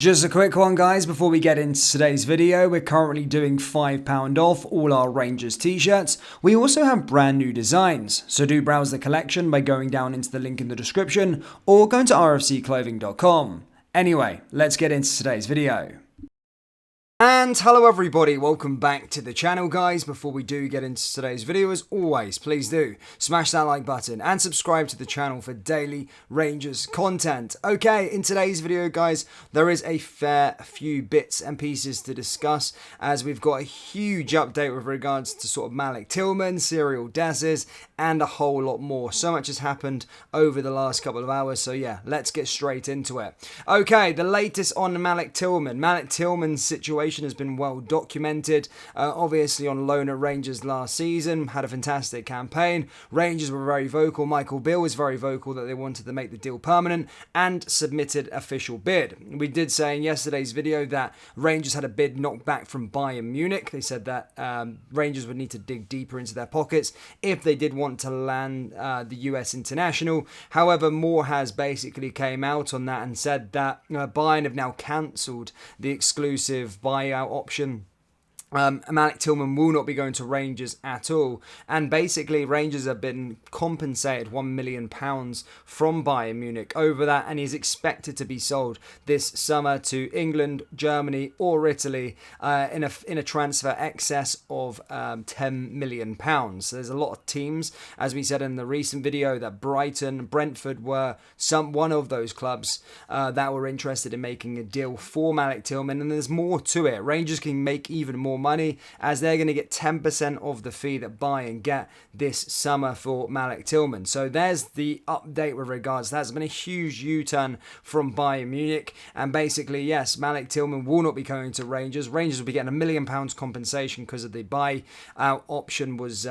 Just a quick one, guys, before we get into today's video. We're currently doing £5 off all our Rangers t-shirts. We also have brand new designs, so do browse the collection by going down into the link in the description or going to rfcclothing.com. Anyway, let's get into today's video. And hello everybody, welcome back to the channel, guys. Before we do get into today's video, as always, please do smash that like button and subscribe to the channel for daily Rangers content. Okay, in today's video, guys, there is a fair few bits and pieces to discuss, as we've got a huge update with regards to sort of Malik Tillman, Cyril Dessers, and a whole lot more. So much has happened over the last couple of hours, so yeah, let's get straight into it. Okay, the latest on Malik Tillman. Malik Tillman's situation has been well documented. Obviously on loan at Rangers last season, had a fantastic campaign. Rangers were very vocal. Michael Beale was very vocal that they wanted to make the deal permanent and submitted official bid. We did say in yesterday's video that Rangers had a bid knocked back from Bayern Munich. They said that Rangers would need to dig deeper into their pockets if they did want to land the US international. However, Moore has basically came out on that and said that Bayern have now cancelled the exclusive buyout option. Malik Tillman will not be going to Rangers at all, and basically Rangers have been compensated £1 million from Bayern Munich over that, and he's expected to be sold this summer to England, Germany or Italy in a transfer excess of £10 million. So there's a lot of teams, as we said in the recent video, that Brighton, Brentford were one of those clubs that were interested in making a deal for Malik Tillman, and there's more to it. Rangers can make even more money, as they're going to get 10% of the fee that Bayern get this summer for Malik Tillman. So there's the update with regards to that. There's been a huge U-turn from Bayern Munich, and basically, yes, Malik Tillman will not be going to Rangers. Rangers will be getting £1 million compensation because of the buyout option was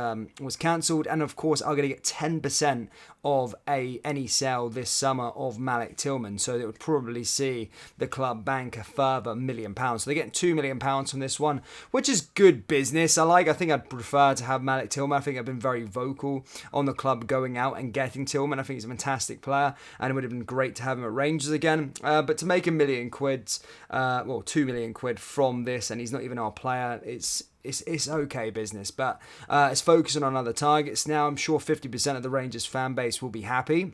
cancelled, and of course are going to get 10% of any sale this summer of Malik Tillman. So they would probably see the club bank a further £1 million. So they're getting £2 million from this one, which is good business. I think I'd prefer to have Malik Tillman. I think I've been very vocal on the club going out and getting Tillman. I think he's a fantastic player, and it would have been great to have him at Rangers again. But to make £1 million, £2 million from this, and he's not even our player, it's okay business, but it's focusing on other targets now. I'm sure 50% of the Rangers fan base will be happy.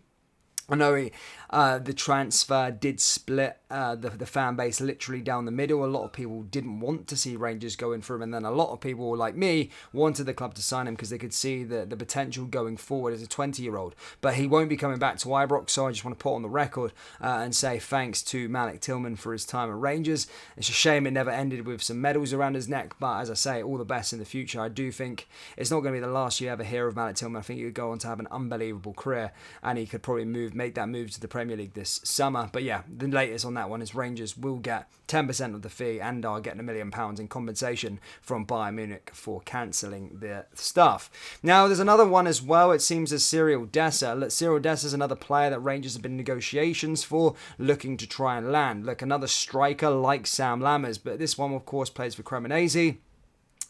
I know the transfer did split the fan base literally down the middle. A lot of people didn't want to see Rangers going for him, and then a lot of people like me wanted the club to sign him because they could see the potential going forward as a 20-year-old. But he won't be coming back to Ibrox, so I just want to put on the record and say thanks to Malik Tillman for his time at Rangers. It's a shame it never ended with some medals around his neck, but as I say, all the best in the future. I do think it's not going to be the last you ever hear of Malik Tillman. I think he could go on to have an unbelievable career, and he could probably make that move to the Premier League this summer. But yeah, the latest on that one is Rangers will get 10% of the fee and are getting £1 million in compensation from Bayern Munich for cancelling their stuff. Now, there's another one as well. It seems as Cyril Dessers. Cyril Dessers is another player that Rangers have been in negotiations for, looking to try and land. Look, another striker like Sam Lammers, but this one, of course, plays for Cremonese.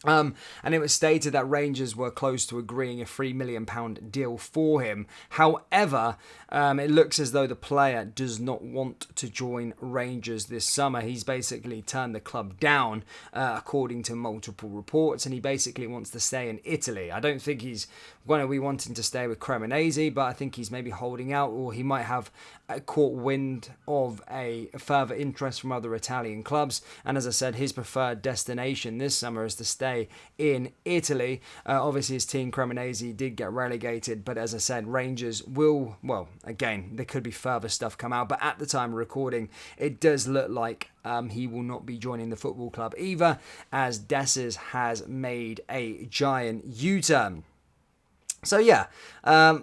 And it was stated that Rangers were close to agreeing a £3 million deal for him. However, it looks as though the player does not want to join Rangers this summer. He's basically turned the club down, according to multiple reports, and he basically wants to stay in Italy. I don't think he's going to be wanting to stay with Cremonese, but I think he's maybe holding out, or he might have caught wind of a further interest from other Italian clubs. And as I said, his preferred destination this summer is to stay in Italy. Obviously, his team Cremonese did get relegated, but as I said, Rangers will, well, again, there could be further stuff come out, but at the time of recording, it does look like he will not be joining the football club either, as Dessers has made a giant U-turn. So yeah,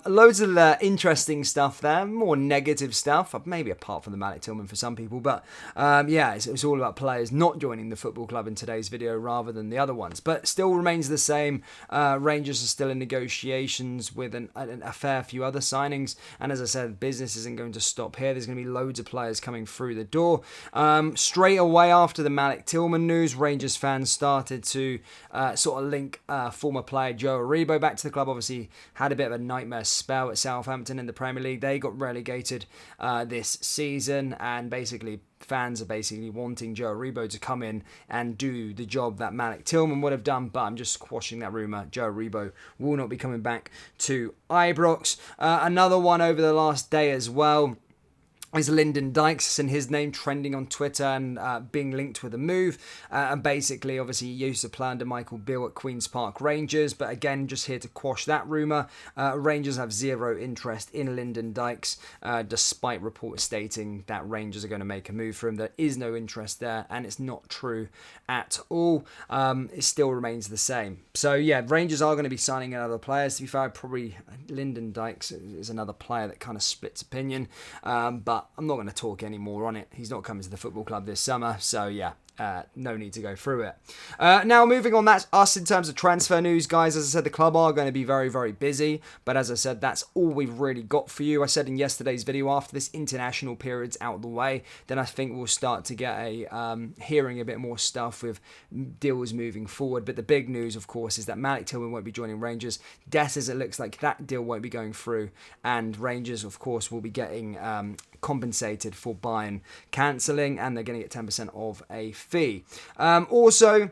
loads of interesting stuff there, more negative stuff, maybe apart from the Malik Tillman for some people, but yeah, it's all about players not joining the football club in today's video rather than the other ones, but still remains the same. Rangers are still in negotiations with a fair few other signings, and as I said, business isn't going to stop here. There's going to be loads of players coming through the door. Straight away after the Malik Tillman news, Rangers fans started to sort of link former player Joe Aribo back to the club. Obviously, had a bit of a nightmare spell at Southampton in the Premier League. They got relegated this season, and basically fans are basically wanting Joe Aribo to come in and do the job that Malik Tillman would have done, but I'm just squashing that rumour. Joe Aribo will not be coming back to Ibrox. Another one over the last day as well is Lyndon Dykes and his name trending on Twitter and being linked with a move. And basically, obviously, he used to play under Michael Beale at Queen's Park Rangers. But again, just here to quash that rumour, Rangers have zero interest in Lyndon Dykes, despite reports stating that Rangers are going to make a move for him. There is no interest there, and it's not true at all. It still remains the same. So, yeah, Rangers are going to be signing in other players. To be fair, probably Lyndon Dykes is another player that kind of splits opinion. But I'm not going to talk any more on it. He's not coming to the football club this summer, so yeah. No need to go through it. Now, moving on, that's us in terms of transfer news, guys. As I said, the club are going to be very, very busy. But as I said, that's all we've really got for you. I said in yesterday's video, after this international period's out of the way, then I think we'll start to get hearing a bit more stuff with deals moving forward. But the big news, of course, is that Malik Tillman won't be joining Rangers. As it looks like that deal won't be going through. And Rangers, of course, will be getting compensated for Bayern cancelling, and they're going to get 10% of a fee. Also,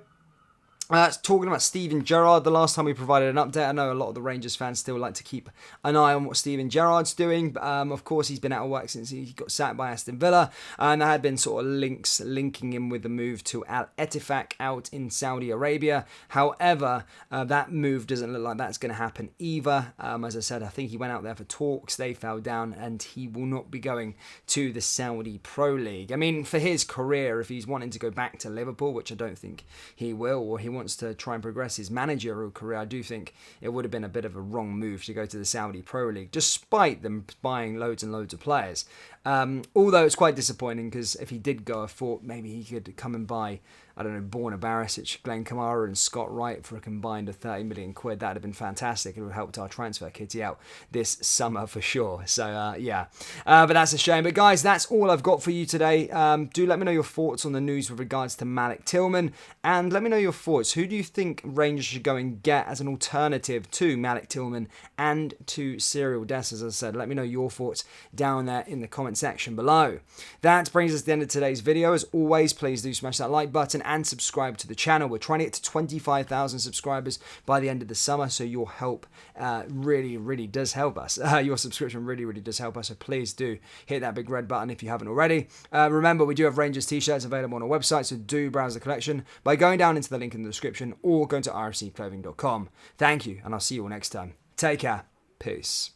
talking about Steven Gerrard, the last time we provided an update, I know a lot of the Rangers fans still like to keep an eye on what Steven Gerrard's doing. Of course, he's been out of work since he got sacked by Aston Villa, and there had been sort of linking him with the move to Al Ettifaq out in Saudi Arabia. However, that move doesn't look like that's going to happen either. As I said, I think he went out there for talks, they fell down, and he will not be going to the Saudi Pro League. I mean, for his career, if he's wanting to go back to Liverpool, which I don't think he will, or he wants to try and progress his managerial career, I do think it would have been a bit of a wrong move to go to the Saudi Pro League, despite them buying loads and loads of players. Although it's quite disappointing, because if he did go, I thought maybe he could come and buy, I don't know, Borna Barisic, Glenn Kamara and Scott Wright for a combined of 30 million quid. That would have been fantastic. It would have helped our transfer kitty out this summer for sure. So, yeah. But that's a shame. But guys, that's all I've got for you today. Do let me know your thoughts on the news with regards to Malik Tillman. And let me know your thoughts. Who do you think Rangers should go and get as an alternative to Malik Tillman and to Cyril Dess? As I said, let me know your thoughts down there in the comment section below. That brings us to the end of today's video. As always, please do smash that like button and subscribe to the channel. We're trying to get to 25,000 subscribers by the end of the summer, so your help really, really does help us. Your subscription really, really does help us, so please do hit that big red button if you haven't already. Remember, we do have Rangers t-shirts available on our website, so do browse the collection by going down into the link in the description or going to rfcclothing.com. Thank you, and I'll see you all next time. Take care. Peace.